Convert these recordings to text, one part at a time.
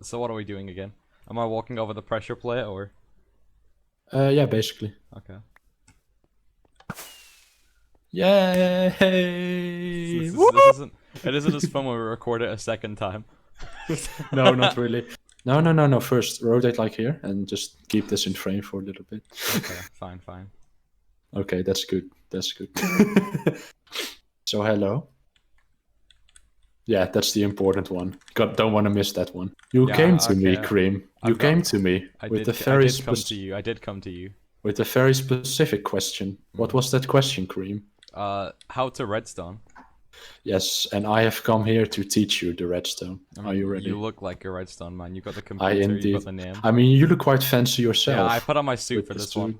So what are we doing again? Am I walking over the pressure plate or? Yeah, basically. Okay. Yay! This isn't. It isn't as fun when we record it a second time. No, not really. No. First, rotate like here and just keep this in frame for a little bit. Okay, fine. Okay, that's good. That's good. So, hello. Yeah, that's the important one. Don't want to miss that one. You came Yeah, to me, okay. Kream. You I've got. came to me I with did. a I very did come to you. I did come to you. with a very specific question. What was that question, Kream? How to redstone? Yes, and I have come here to teach you the redstone. I mean, Are you ready? you look like a redstone man. You got the I computer. You got indeed. the name. I mean, you look quite fancy yourself. Yeah, I put on my suit with for the this suit. one.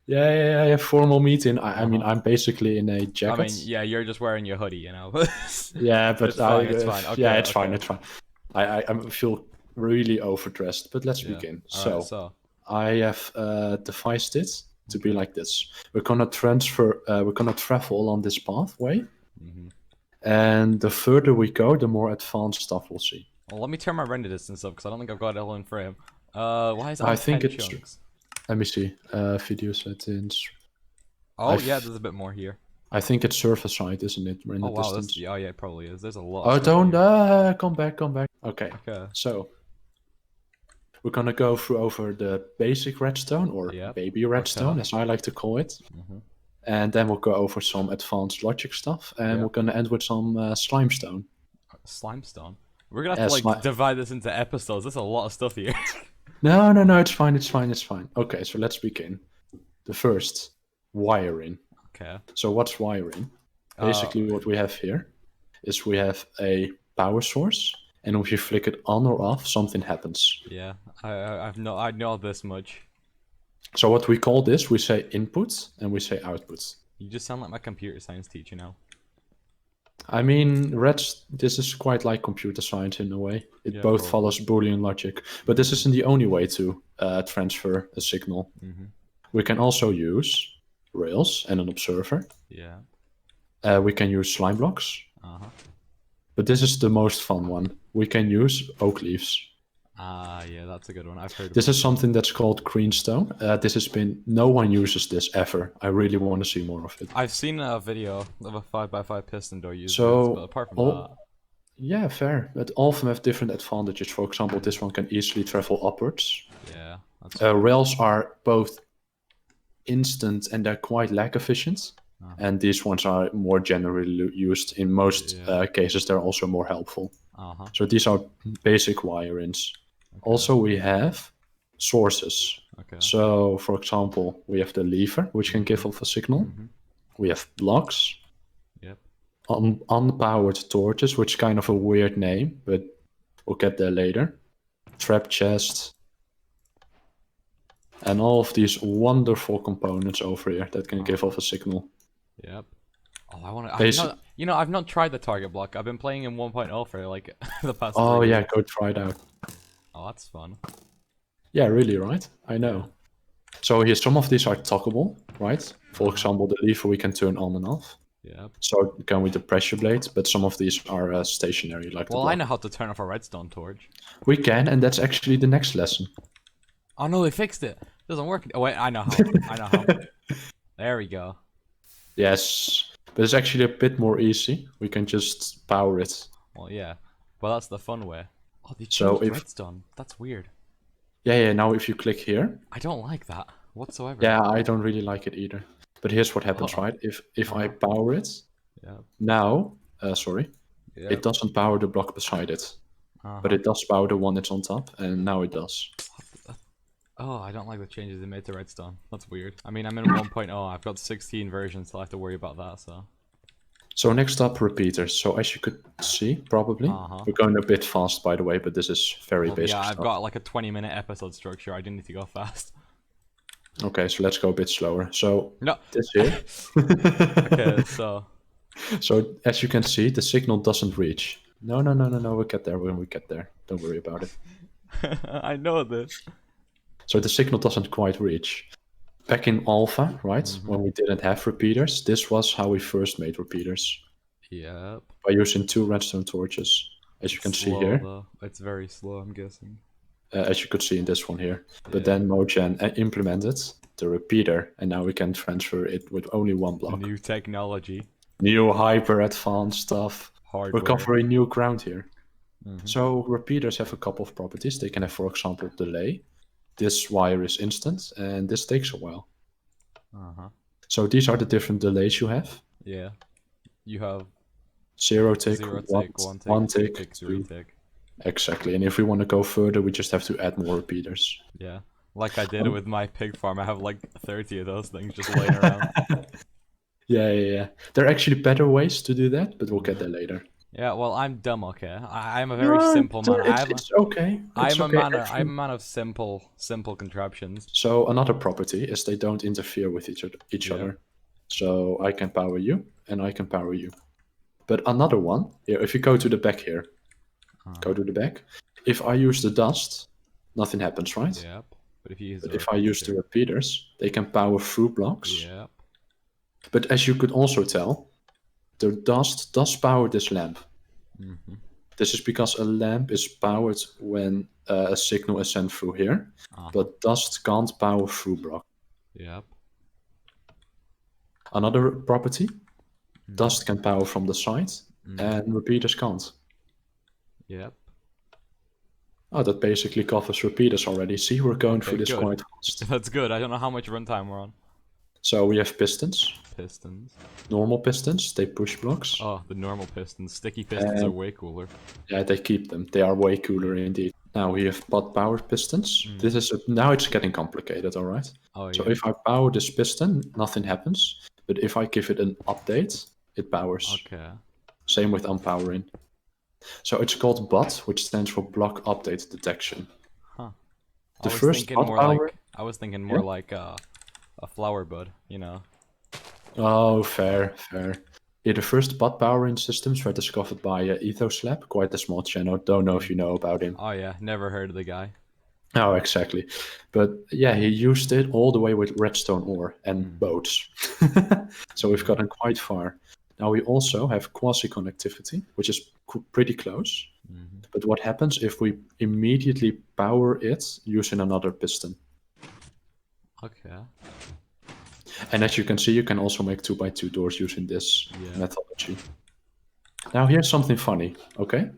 Yeah, formal meeting. I mean, I'm basically in a jacket. I mean, yeah, you're just wearing your hoodie, you know. Yeah, but it's fine. It's fine. Okay, yeah, it's okay. fine. It's fine. I feel really overdressed, but let's begin. Alright, so I have devised it to be like this. We're gonna transfer. We're gonna travel along this pathway, and the further we go, the more advanced stuff we'll see. well, let me turn my render distance up because I don't think I've got it all in frame. Why is it on I think 10 it's. chunks? Let me see. Video settings. Oh yeah, there's a bit more here. I think it's surface height, isn't it? Render Oh wow, distance. yeah, it probably is. There's a lot. Oh, Of stuff don't here. come back. Okay. Okay. So we're gonna go through over the basic redstone or baby redstone, as I like to call it, and then we'll go over some advanced logic stuff, and we're gonna end with some slimestone. Slimestone. We're gonna have to like divide this into episodes. There's a lot of stuff here. No, it's fine. Okay, so let's begin. The first, wiring. Okay. So what's wiring? Basically, what we have here is we have a power source, and if you flick it on or off, something happens. Yeah, I know this much. So what we call this, we say input and we say output. You just sound like my computer science teacher now. I mean, this is quite like computer science in a way. It both follows Boolean logic, but this isn't the only way to transfer a signal. We can also use rails and an observer. Yeah. We can use slime blocks. But this is the most fun one. We can use oak leaves. Yeah, that's a good one. I've heard. This is something that's called greenstone. No one uses this ever. I really want to see more of it. I've seen a video of a 5x5 piston door used. So, but apart from that. Yeah, fair. But all of them have different advantages. For example, this one can easily travel upwards. Yeah. Rails are both instant and they're quite lag efficient. And these ones are more generally used. In most cases, they're also more helpful. So these are basic wirings. Also, we have sources. So, for example, we have the lever, which can give off a signal. We have blocks. Unpowered torches, which is kind of a weird name, but we'll get there later. Trap chest. And all of these wonderful components over here that can give off a signal. Yep. Oh, I want to. I've not tried the target block. I've been playing in 1.0 for like the past. Oh yeah, go try it out. Oh, that's fun. Yeah, really, right? I know. So here, some of these are toggleable, right? For example, the lever we can turn on and off. Yeah. So can with the pressure blade, but some of these are stationary, like. Well, I know how to turn off a redstone torch. We can, and that's actually the next lesson. Oh no, they fixed it. It doesn't work. Oh wait, I know how. I know how. There we go. Yes, but it's actually a bit more easy. We can just power it. Well, yeah. Well, that's the fun way. Oh, they changed redstone. That's weird. Yeah. Now if you click here. I don't like that whatsoever. Yeah, I don't really like it either. But here's what happens, right? If I power it. Now, it doesn't power the block beside it. But it does power the one that's on top, and now it does. Oh, I don't like the changes they made to redstone. That's weird. I mean, I'm in 1.0. I've got 16 versions, so I have to worry about that. So next up, repeaters. So as you could see, probably we're going a bit fast, by the way, but this is very basic. Yeah, I've got like a 20-minute episode structure. I didn't need to go fast. Okay, so let's go a bit slower. So no, this here. Okay, so. So as you can see, the signal doesn't reach. No. We'll get there when we get there. Don't worry about it. I know this. So the signal doesn't quite reach. Back in alpha, right, when we didn't have repeaters, this was how we first made repeaters. Yep. By using 2 redstone torches. as you can see Slow, here. though. It's very slow, I'm guessing. As you could see in this one here. But then Mogen implemented the repeater, and now we can transfer it with only one block. New technology. New hyper advanced stuff. Hardware. We're covering new ground here. So repeaters have a couple of properties. They can have, for example, delay. This wire is instant, and this takes a while. So these are the different delays you have. Yeah. You have 0 tick, 1 tick, 3 3 tick. Exactly. And if we want to go further, we just have to add more repeaters. Yeah. Like I did with my pig farm. I have like 30 of those things just laying around. Yeah. There are actually better ways to do that, but we'll get there later. Yeah, well, I'm dumb, okay? I'm a very simple man. It's okay. I'm a man of simple contraptions. So another property is they don't interfere with each other. So I can power you, and I can power you. But another one, here, if you go to the back here, go to the back. If I use the dust, nothing happens, right? Yep. But if I use the repeaters, they can power through blocks. Yep. But as you could also tell, the dust does power this lamp. This is because a lamp is powered when a signal is sent through here, but dust can't power through block. Yep. Another property, dust can power from the side, and repeaters can't. Yep. Oh, that basically covers repeaters already. See, we're going through this quite fast. That's good. I don't know how much runtime we're on. So we have pistons. Normal pistons, they push blocks. Oh, the normal pistons. Sticky pistons are way cooler. Yeah, they keep them. They are way cooler indeed. Now we have power pistons. This is now it's getting complicated, all right? Oh, so if I power this piston, nothing happens. But if I give it an update, it powers. Okay. Same with unpowering. So it's called BUD, which stands for Block Update Detection. Huh. The first BUD power... I was thinking more like a flower bud, you know. Oh, fair. Yeah, the first bud powering systems were discovered by EthoSlab, quite a small channel. Don't know if you know about him. Oh yeah, never heard of the guy. Oh, exactly. But yeah, he used it all the way with redstone ore and boats. So we've gotten quite far. Now we also have quasi-connectivity, which is pretty close. But what happens if we immediately power it using another piston? Okay. And as you can see, you can also make 2x2 doors using this methodology. Now here's something funny, okay?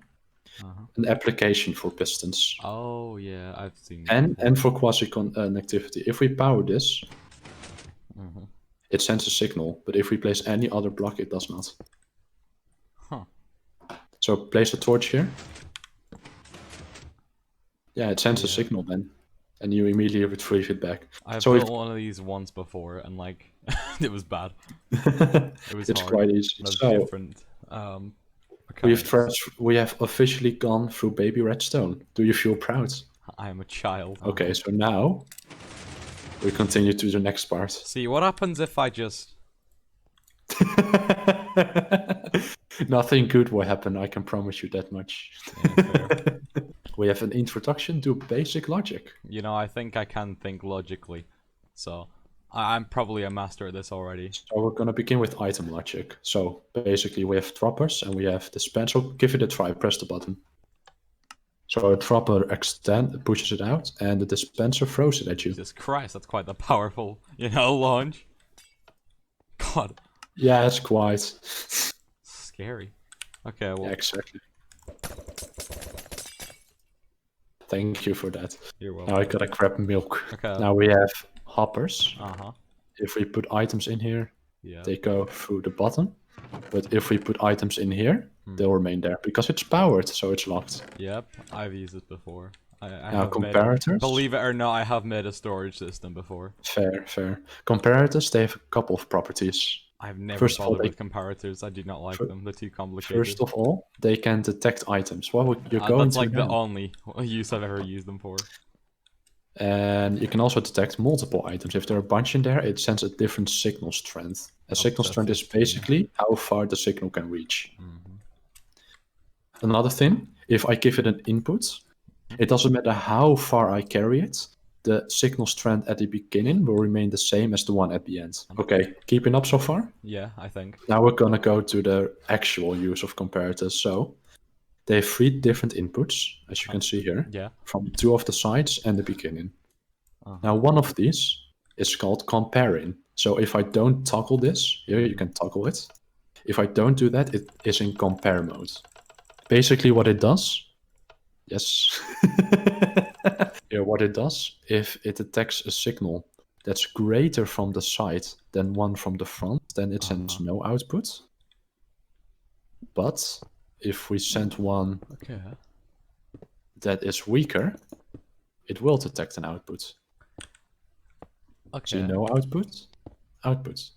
An application for pistons. Oh yeah, I've seen that. And for quasi-connectivity. If we power this, it sends a signal, but if we place any other block, it does not. So place a torch here. Yeah, it sends a signal then. And you immediately retrieve it back. I've built one of these once before, and like, it was bad. It was it's hard. Quite easy. So different. We have officially gone through baby redstone. Do you feel proud? I am a child. Okay, so now we continue to the next part. See, what happens if I just... Nothing good will happen, I can promise you that much. Yeah, we have an introduction to basic logic. You know, I think I can think logically. So, I'm probably a master at this already. So we're going to begin with item logic. So, basically we have droppers and we have dispenser. Give it a try, press the button. So a dropper pushes it out and the dispenser throws it at you. Jesus Christ, that's quite the powerful, launch. God. Yeah, it's quite... Scary. Okay, well... Yeah, exactly. Thank you for that. You're welcome. Now I gotta grab milk. Okay. Now we have hoppers. Uh-huh. If we put items in here, they go through the bottom. But if we put items in here, they'll remain there because it's powered, so it's locked. Yep, I've used it before. Now comparators. Believe it or not, I have made a storage system before. Fair. Comparators, they have a couple of properties. I've never bothered with comparators. I do not like them. They're too complicated. First of all, they can detect items. Well, you're going that's to like the only use I've ever used them for. And you can also detect multiple items. If there are a bunch in there, it sends a different signal strength. A signal strength is basically how far the signal can reach. Another thing, if I give it an input, it doesn't matter how far I carry it, the signal strength at the beginning will remain the same as the one at the end. Okay, keeping up so far? Yeah, I think. Now we're gonna go to the actual use of comparators. So, They have 3 different inputs, as you can see here, from 2 of the sides and the beginning. Now, one of these is called comparing. So if I don't toggle this, here you can toggle it. If I don't do that, it is in compare mode. Basically what it does, yes, here what it does, if it detects a signal that's greater from the side than one from the front, then it sends no output. But if we send one that is weaker, it will detect an output. So no output, output.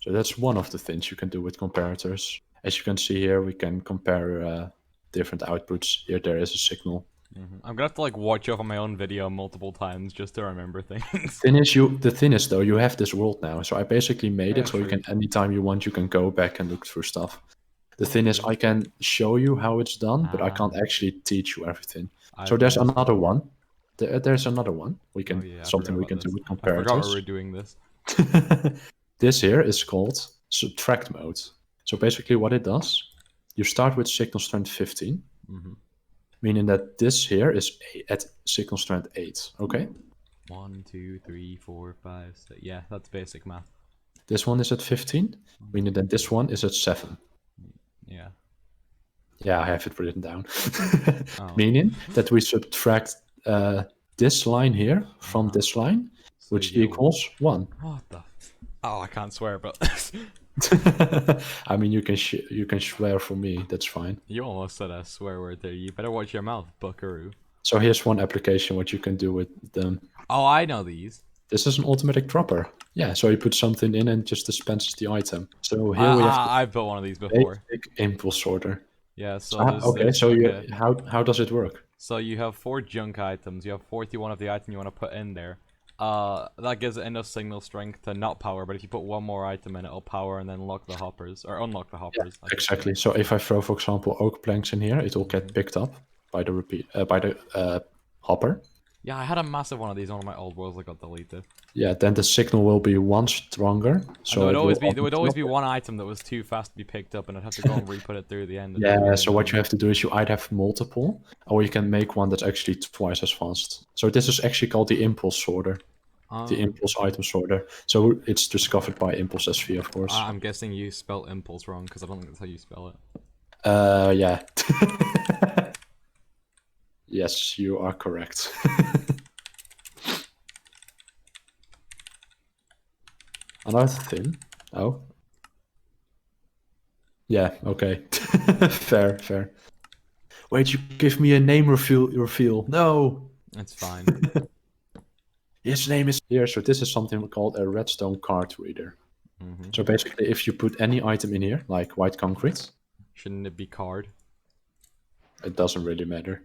So that's one of the things you can do with comparators. As you can see here, we can compare different outputs. Here there is a signal. I'm gonna have to like watch over my own video multiple times just to remember things. The thing is though, you have this world now. So I basically made it so you can, anytime you want, you can go back and look through stuff. The thing is, I can show you how it's done, but I can't actually teach you everything. So there's another one. There's another one. We can something we can do with comparators. I forgot we were doing this. This here is called Subtract Mode. So basically what it does, you start with signal strength 15, meaning that this here is at signal strength 8, okay? 1, 2, 3, 4, 5, 6. Yeah, that's basic math. This one is at 15, meaning that this one is at 7. Yeah. Yeah, I have it written down. Meaning that we subtract this line here from this line, so which equals 1. What the? Oh, I can't swear about this. I mean, you can swear for me. That's fine. You almost said a swear word there. You better watch your mouth, buckaroo. So here's one application what you can do with them. Oh, I know these. This is an automatic dropper. Yeah, so you put something in and just dispenses the item. So here we have. I've built one of these before. Basic impulse sorter. Yeah. So how does it work? So you have 4 junk items. You have 41 of the item you want to put in there. That gives it enough signal strength to not power, but if you put one more item in, it'll power and then lock the hoppers, or unlock the hoppers. Yeah, exactly. So if I throw, for example, oak planks in here, it will get picked up by the hopper. Yeah, I had a massive one of these on one of my old worlds that got deleted. Yeah, then the signal will be 1 stronger. So there would always be one item that was too fast to be picked up, and I'd have to go and re-put it through the end. Yeah, so what you have to do is you either have multiple, or you can make one that's actually twice as fast. So this is actually called the impulse sorter. The impulse item sorter. So it's discovered by Impulse SV, of course. I'm guessing you spelled impulse wrong, because I don't think that's how you spell it. Yeah. Yes, you are correct. Another thing. Oh. Yeah, okay. Fair. Wait, you give me a name reveal. No! It's fine. His name is here. So this is something called a Redstone card reader. So basically, if you put any item in here, like white concrete. Shouldn't it be card? It doesn't really matter.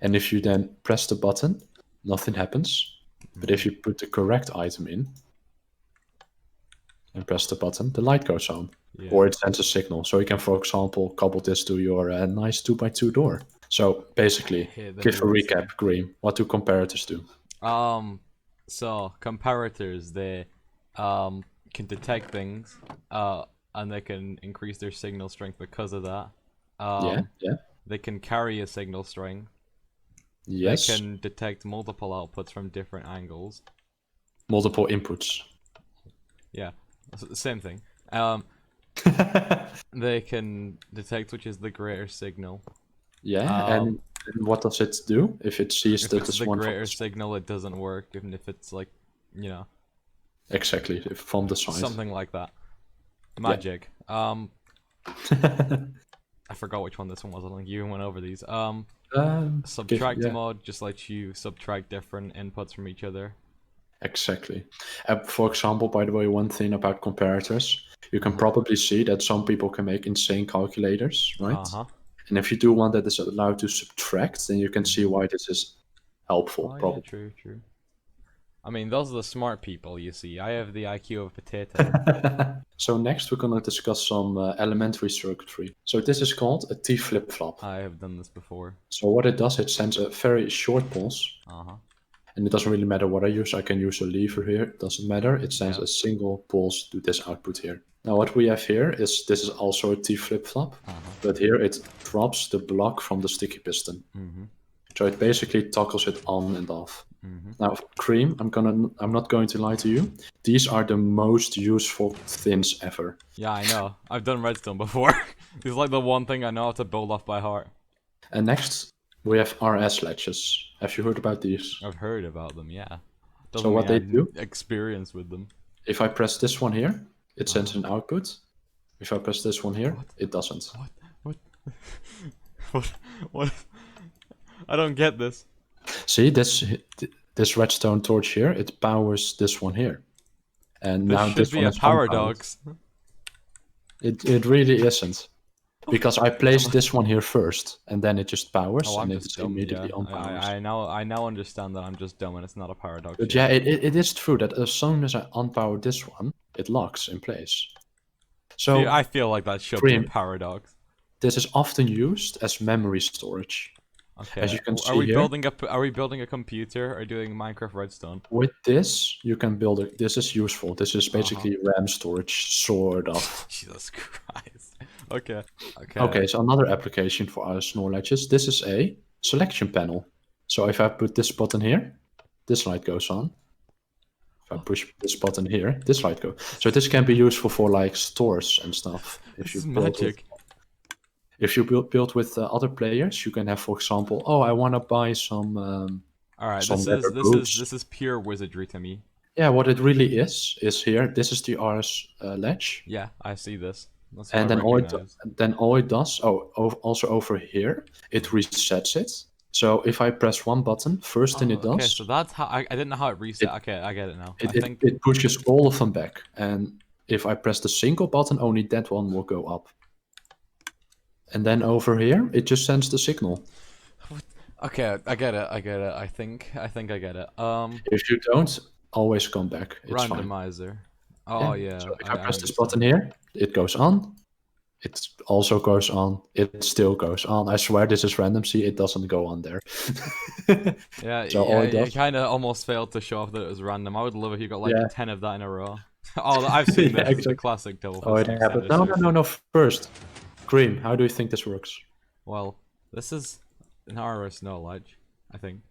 And if you then press the button, nothing happens. But if you put the correct item in and press the button, the light goes on. Yeah. Or it sends a signal. So you can, for example, couple this to your nice 2x2 door. So basically, give a recap, Kream. What do comparators do? So comparators, they can detect things, and they can increase their signal strength because of that. Yeah. They can carry a signal strength. Yes. They can detect multiple outputs from different angles. Multiple inputs. Yeah, same thing. They can detect which is the greater signal. Yeah, and what does it do if it sees that this one? If it's the greater signal, it doesn't work. Even if it's like, you know. Exactly, from the side. Something like that. Magic. Yeah. I forgot which one this one was. I think you went over these. Subtractor mode just lets you subtract different inputs from each other. Exactly. For example, by the way, one thing about comparators, you can probably see that some people can make insane calculators, right? And if you do one that is allowed to subtract, then you can see why this is helpful. Probably. Yeah, true. I mean, those are the smart people, you see. I have the IQ of a potato. So next we're going to discuss some elementary circuitry. So this is called a T flip-flop. I have done this before. So what it does, it sends a very short pulse. And it doesn't really matter what I use. I can use a lever here. It doesn't matter. It sends a single pulse to this output here. Now what we have here is, this is also a T flip-flop. But here it drops the block from the sticky piston. So it basically toggles it on and off. Now, Kream, I'm not going to lie to you. These are the most useful thins ever. Yeah, I know. I've done redstone before. It's like the one thing I know how to build off by heart. And next, we have RS latches. Have you heard about these? I've heard about them, yeah. So what they do? Experience with them. If I press this one here, it sends an output. If I press this one here, it doesn't. What? I don't get this. See, this redstone torch here, it powers this one here. And This now should this be one a is paradox. It really isn't. Because I placed this one here first, and then it just powers, Oh, I'm and just it's dumb, immediately yeah. on powers. I now understand that I'm just dumb and it's not a paradox. But yeah, it is true that as soon as I unpower this one, it locks in place. So See, I feel like that should be a Kream, paradox. this is often used as memory storage. Okay. As you can see are we here, building a computer or doing Minecraft Redstone? with this, you can build it. This is useful. This is basically RAM storage, sort of. Jesus Christ. Okay. Okay, so another application for our snore latches. This is a selection panel. So if I put this button here, this light goes on. If I push this button here, this light goes. So this can be useful for like stores and stuff. This is magic. If you build with other players, you can have, for example, oh, I want to buy some. All right, some this is pure wizardry to me. Yeah, what it really is here. This is the RS ledge. Yeah, I see this. That's And then all it does. Oh, also over here, it resets it. So if I press one button, first thing it does. Okay, so that's how I didn't know how it reset. Okay, I get it now. It pushes all of them back, and if I press the single button, only that one will go up. And then over here, it just sends the signal. Okay, I get it. I think I get it. If you don't, always come back. It's randomizer. Fine. Oh yeah. So if I press this button here, it goes on. It also goes on. It still goes on. I swear this is random. See, it doesn't go on there. Yeah. So all it does. You kind of almost failed to show off that it was random. I would love if you got like 10 of that in a row. Oh, I've seen this. It's a classic double. Oh, it happened. No. First, Kream, how do you think this works? Well, this is an RS no ledge, I think.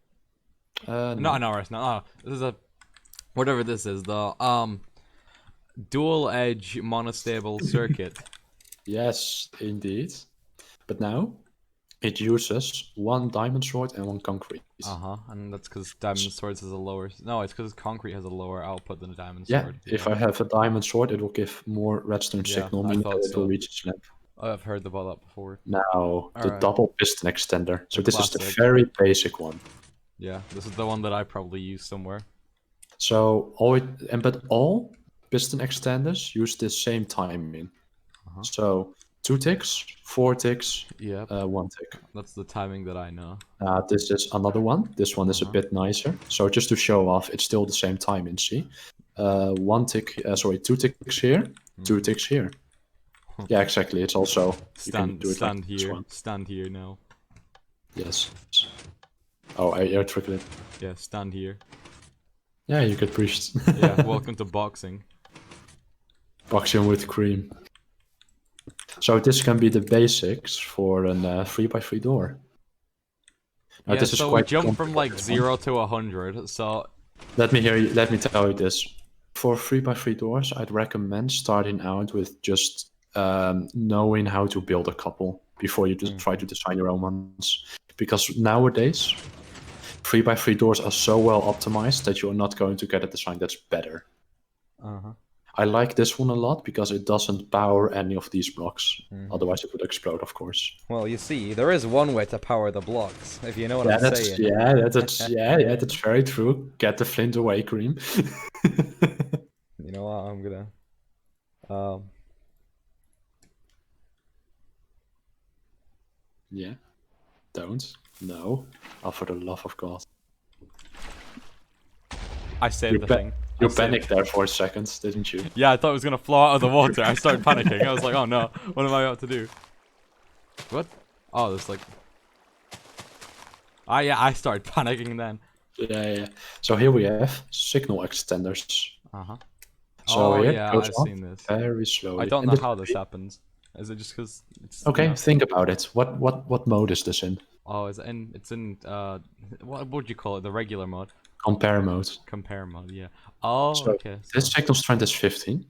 No. Not an RS, no. This is a whatever this is. The dual edge monostable circuit. Yes, indeed. But now it uses one diamond sword and one concrete. And that's because diamond swords has a lower. No, it's because concrete has a lower output than a diamond Yeah, sword. if I have a diamond sword, it will give more redstone signal, meaning that it will reach its lamp. I've heard about that before. Now, the double piston extender. So this is the classic. very basic one. Yeah, this is the one that I probably use somewhere. So but all piston extenders use the same timing. So 2 ticks, 4 ticks, 1 tick. That's the timing that I know. This is another one. This one is a bit nicer. So just to show off, it's still the same timing. See, 1 tick. 2 ticks here, 2 ticks here. Yeah, exactly. It's also stand here now. Yes. Oh, I air triggered it. Yeah, stand here. Yeah, you get pushed. Yeah, welcome to boxing. Boxing with Kream. So this can be the basics for a 3x3 door. Now, yeah, this is so quite we jump from like 0 to 100. So let me tell you this. For 3x3 doors, I'd recommend starting out with just knowing how to build a couple before you just try to design your own ones. Because nowadays, 3x3 doors are so well optimized that you're not going to get a design that's better. I like this one a lot because it doesn't power any of these blocks. Otherwise it would explode, of course. Well, you see, there is one way to power the blocks, if you know what I'm saying. That's very true. Get the flint away, Kream. You know what, I'm gonna... Yeah. Don't. No. Oh, for the love of God. I saved the thing. You panicked there for a second, didn't you? Yeah, I thought it was gonna flow out of the water. I started panicking. I was like, oh no, what am I about to do? What? Oh, there's like... Ah, yeah, I started panicking then. Yeah. So here we have signal extenders. So So oh, here yeah, it goes I've on seen this. very slowly. I don't know how this happens. Is it just because it's... Okay, You know... think about it. What mode is this in? Oh, is it in... It's in, what would you call it? The regular mode? Compare mode. Compare mode, yeah. Oh, So okay. So... this signal strength is 15.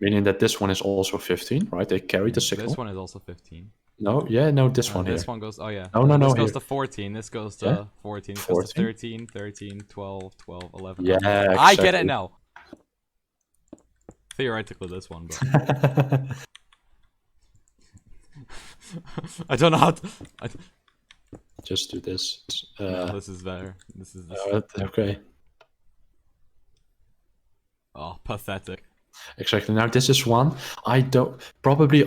Meaning that this one is also 15, right? They carry the signal. This one is also 15. No, yeah, no, this one This here. one goes... Oh, yeah. No, This goes here. to 14. This goes to Yeah? 14. This 14? goes to 13, 13, 12, 12, 11. Yeah, okay. exactly. I get it now. Theoretically, this one, but... I don't know how to... Just do this. No, this is better. This is... Okay. Oh, pathetic. Exactly. Now this is one. I don't... Probably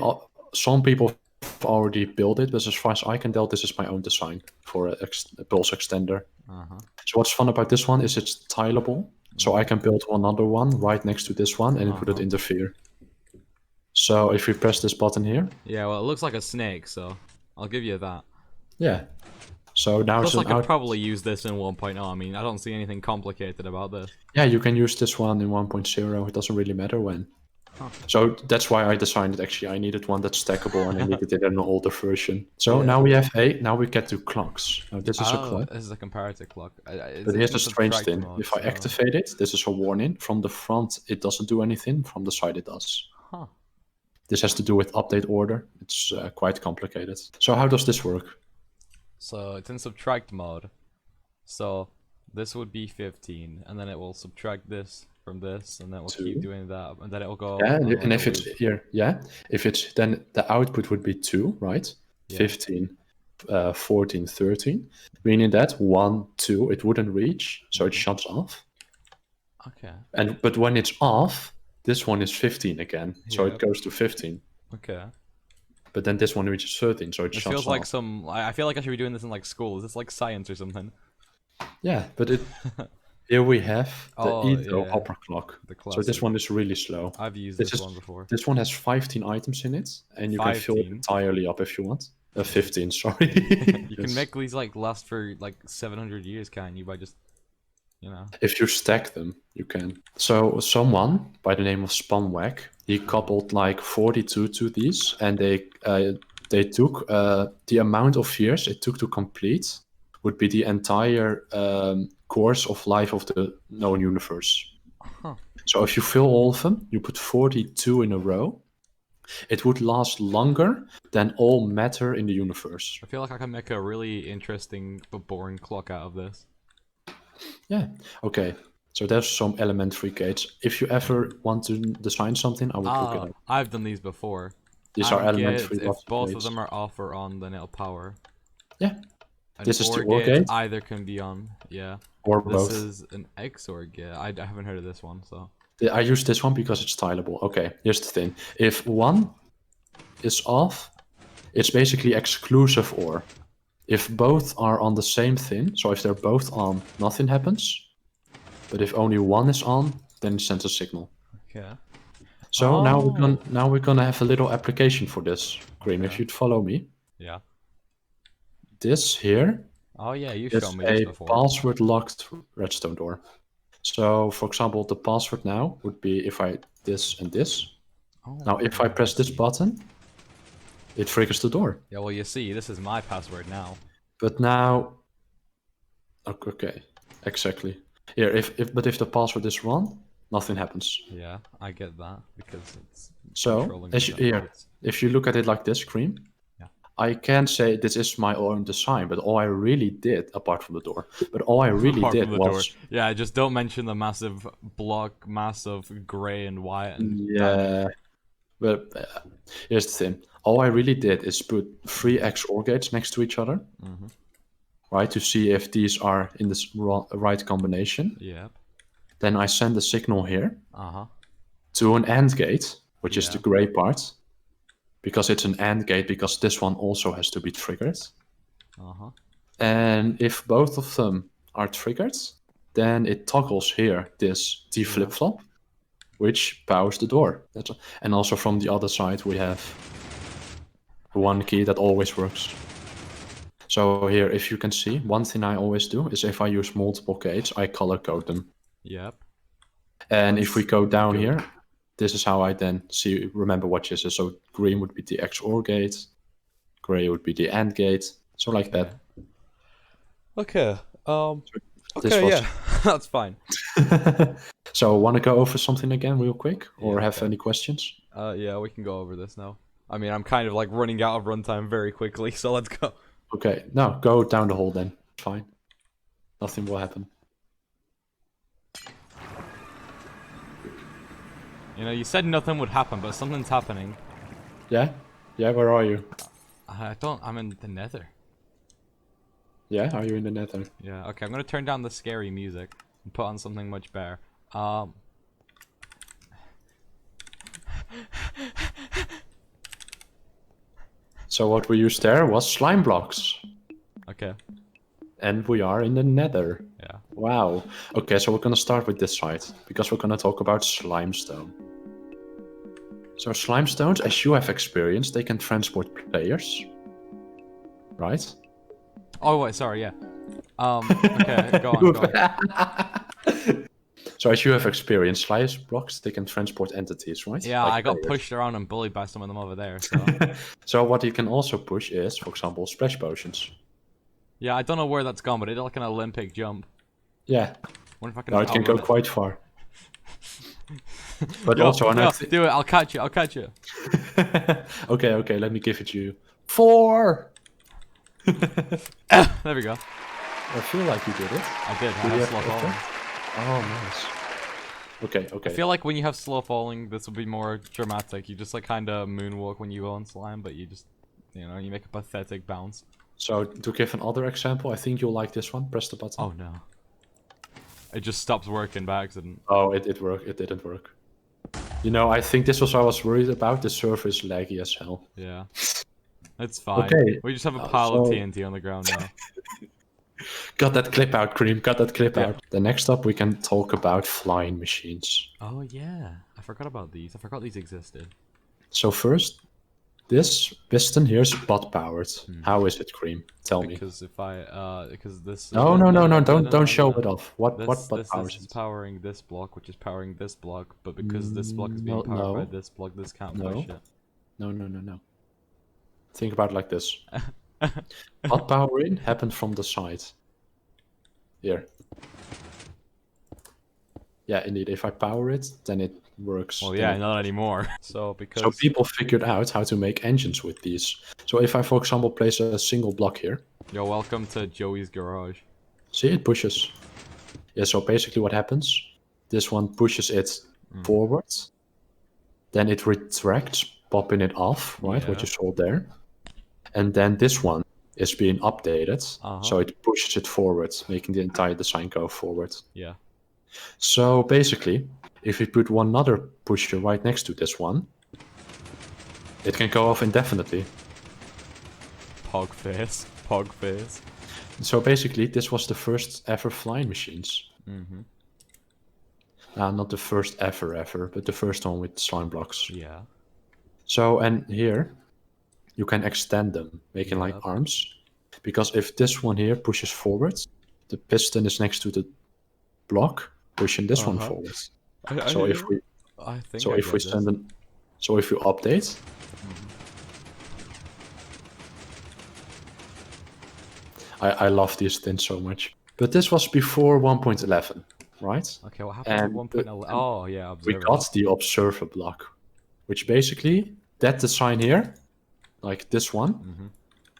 some people have already built it, but as far as I can tell, this is my own design for a pulse extender. So what's fun about this one is it's tileable. So I can build another one right next to this one, and it wouldn't interfere. So if we press this button here... Yeah, well, it looks like a snake, so I'll give you that. Yeah. So now Plus, I could probably use this in 1.0. I mean, I don't see anything complicated about this. Yeah, you can use this one in 1.0. It doesn't really matter when. So that's why I designed it. Actually, I needed one that's stackable, and I needed it in an older version. So now we have now we get to clocks. Now this is a clock. This is a comparator clock. But here's a strange thing. If I activate it, this is a warning. From the front, it doesn't do anything. From the side, it does. This has to do with update order. It's quite complicated. So how does this work? So it's in subtract mode. So this would be 15, and then it will subtract this from this, and then it will keep doing that, and then it will go... Yeah, and if it's here, if it's, then the output would be 2, right? Yeah. 15, 14, 13, meaning that 1, 2, it wouldn't reach, so it shuts off. Okay. But when it's off, this one is 15 again, so it goes to 15. Okay. But then this one reaches 13, so it shuts off. It feels like some... I feel like I should be doing this in like school. Is this like science or something? Yeah, but it... Here we have the hopper clock. So this one is really slow. I've used this one before. This one has 15 items in it, and you can fill it entirely up if you want. 15, sorry. You can make these like last for like 700 years, can't you? By just, you know. If you stack them, you can. So someone by the name of Spanwag, he coupled like 42 to these, and they took the amount of years it took to complete would be the entire course of life of the known universe. So if you fill all of them, you put 42 in a row, it would last longer than all matter in the universe. I feel like I can make a really interesting but boring clock out of this. Yeah, okay. So there's some elementary gates. If you ever want to design something, I would look it up. I've done these before. These are elementary gates. If both of them are off or on, then it'll power. Yeah. This is the OR gate. Either can be on, yeah. Or this both. This is an XOR gate. I haven't heard of this one, so. I use this one because it's tileable. Okay, here's the thing. If one is off, it's basically exclusive OR. If both are on the same thing, so if they're both on, nothing happens. But if only one is on, then it sends a signal. Okay. So now we're gonna have a little application for this, Kream. If you'd follow me. Yeah. This here you've shown me this before. Password locked redstone door. So for example, the password now would be if I this and this. Now if I press this button, it triggers the door. Yeah, well you see, this is my password now. But now, okay, exactly. Here, if the password is wrong, nothing happens. Yeah, I get that because it's so if you look at it like this, Kream. I can say this is my own design, but all I really did, apart from the door, was... Yeah, just don't mention the massive block, massive grey and white. Yeah, but here's the thing. All I really did is put 3 XOR gates next to each other, right, to see if these are in this right combination. Yeah. Then I send a signal here to an AND gate, which is the grey part. Because it's an AND gate, because this one also has to be triggered. And if both of them are triggered, then it toggles here this T flip-flop, which powers the door. And also from the other side, we have one key that always works. So here, if you can see, one thing I always do is if I use multiple gates, I color code them. Yep. And if we go down here, this is how I then remember what this is. So green would be the XOR gate, gray would be the AND gate. So like that. Okay. Okay, yeah, that's fine. So want to go over something again real quick, or Yeah, have any questions? Yeah, we can go over this now. I mean, I'm kind of like running out of runtime very quickly, so let's go. Okay, no, go down the hole then. Fine. Nothing will happen. You know, you said nothing would happen, but something's happening. Yeah? Yeah, where are you? I'm in the nether. Yeah, are you in the nether? Yeah, okay, I'm gonna turn down the scary music and put on something much better. So what we used there was slime blocks. Okay. And we are in the nether. Yeah. Wow. Okay, so we're gonna start with this side, because we're gonna talk about Slimestone. So Slimestones, as you have experienced, they can transport players. Right? Oh, wait, sorry, yeah. Okay, go on. So as you have experienced, slime blocks, they can transport entities, right? Yeah, like I got players. pushed around and bullied by some of them over there, so... So what you can also push is, for example, splash potions. Yeah, I don't know where that's gone, but it did like an Olympic jump. Yeah. Wonder if I can No, it can go quite far. But Yo, also, do it, I'll catch you, okay, let me give it to you. 4! There we go. I feel like you did it. I did, I have slow falling. Oh, nice. Okay. I feel like when you have slow falling, this will be more dramatic. You just like kind of moonwalk when you go on slime, but you just, you know, you make a pathetic bounce. So, to give another example, I think you'll like this one. Press the button. Oh no. It just stops working by accident. Oh, it worked. It didn't work. You know, I think this was what I was worried about. The server is laggy as hell. Yeah. It's fine. Okay. We just have a pile of TNT on the ground now. Got that clip out, Kream. Got that clip out. The next up, we can talk about flying machines. Oh yeah, I forgot about these. I forgot these existed. So first, this piston here is bot powered. How is it, Kream? Tell me. Because if because this. No, don't show it off. What powers is powering this block, which is powering this block, but because this block is being powered by this block, this can't push it. No. Think about it like this. Bot powering happened from the side. Here. Yeah, indeed. If I power it, then it works. Well, yeah, not anymore. So people figured out how to make engines with these. So if I, for example, place a single block here. You're welcome to Joey's garage. See, it pushes. Yeah, so basically what happens, this one pushes it forward. Then it retracts, popping it off, right, what you saw there. And then this one is being updated, so it pushes it forward, making the entire design go forward. Yeah. So basically, if we put one other pusher right next to this one, it can go off indefinitely. Pog face. So basically, this was the first ever flying machines. Not the first ever, but the first one with slime blocks. Yeah. So, and here, you can extend them, making like arms. Because if this one here pushes forward, the piston is next to the block, pushing this one forward. So if we update, I love these things so much. But this was before 1.11, right? Okay, what happened to 1.11? Oh yeah, we got the observer block, which basically that design here, like this one,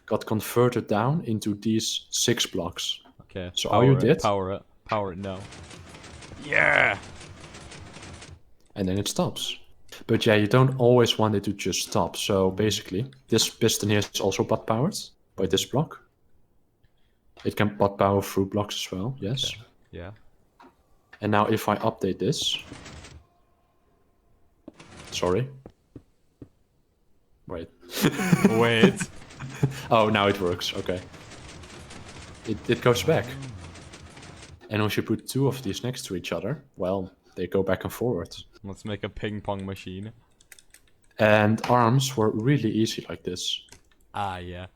got converted down into these 6 blocks. Okay. So all you did, power it, no. Yeah. And then it stops. But yeah, you don't always want it to just stop. So basically, this piston here is also bot powered by this block. It can bot power through blocks as well. Yes. Okay. Yeah. And now if I update this, sorry. Wait. Oh, now it works. Okay. It goes back. And if you put 2 of these next to each other, well, they go back and forward. Let's make a ping pong machine. And arms were really easy like this. Ah, yeah.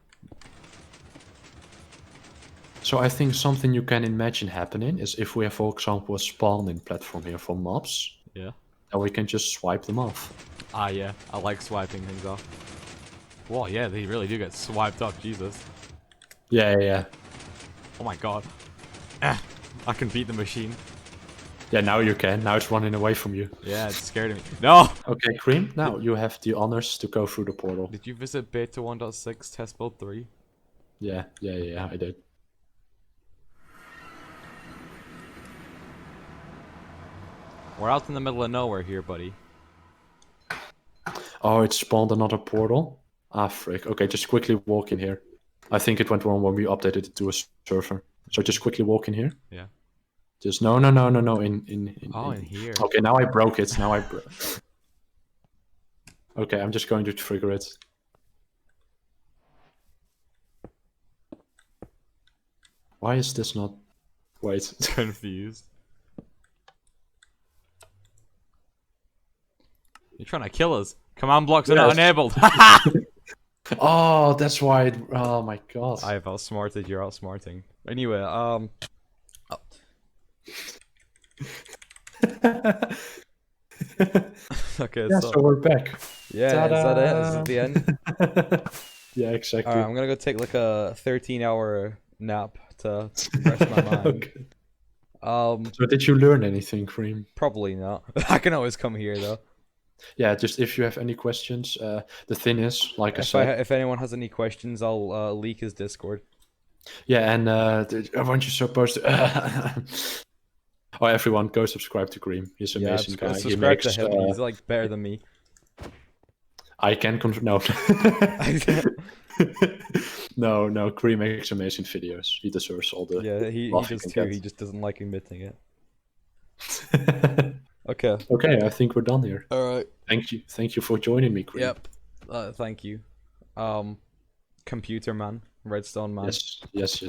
So I think something you can imagine happening is if we have, for example, a spawning platform here for mobs. Yeah. and we can just swipe them off. Ah, yeah. I like swiping things off. Whoa, yeah, they really do get swiped off. Jesus. Yeah. Oh my god. I can beat the machine. Yeah, now you can. Now it's running away from you. Yeah, it's scared of me. No! Okay, Kream, now you have the honors to go through the portal. Did you visit beta 1.6 test build 3? Yeah, I did. We're out in the middle of nowhere here, buddy. Oh, it spawned another portal? Ah, frick. Okay, just quickly walk in here. I think it went wrong when we updated it to a server. So just quickly walk in here. Yeah. Just no, in here. Okay, now I broke it. Okay, I'm just going to trigger it. Why is this not... Wait. Confused. You're trying to kill us. Command blocks are not enabled. Oh, that's why oh my god. I have outsmarted, you're outsmarting. Anyway, oh. Okay, yeah, so we're back. Yeah, Ta-da! is that it? Is it the end? Yeah, exactly. Alright, I'm gonna go take like a 13-hour nap to rest my mind. Okay. So did you learn anything, Kream? Probably not. I can always come here though. Yeah, just if you have any questions, the thing is, like I said... If anyone has any questions, I'll leak his Discord. Yeah, and aren't you supposed to... Oh, everyone, go subscribe to Kream. He's an amazing guy. Subscribe to him, he's like better than me. I can confirm... No. No, Kream makes amazing videos. He deserves all the... Yeah, he does too, he just doesn't like admitting it. Okay. Okay, I think we're done here. Alright. Thank you for joining me, Kream. Yep. Thank you. Computer man, Redstone man. Yes.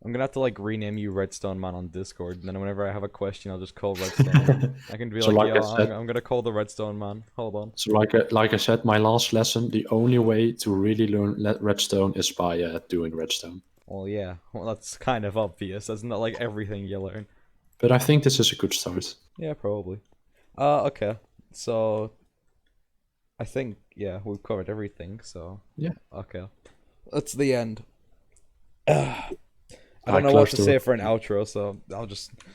I'm gonna have to like rename you Redstone man on Discord, and then whenever I have a question, I'll just call Redstone. I can be so like, yeah, I'm gonna call the Redstone man. Hold on. So like I said, my last lesson, the only way to really learn Redstone is by doing Redstone. Well, yeah. Well, that's kind of obvious. That's not like everything you learn. But I think this is a good start. Yeah, probably. Okay. So, I think, yeah, we've covered everything, so... Yeah. Okay. That's the end. I don't know what to say for an outro, so I'll just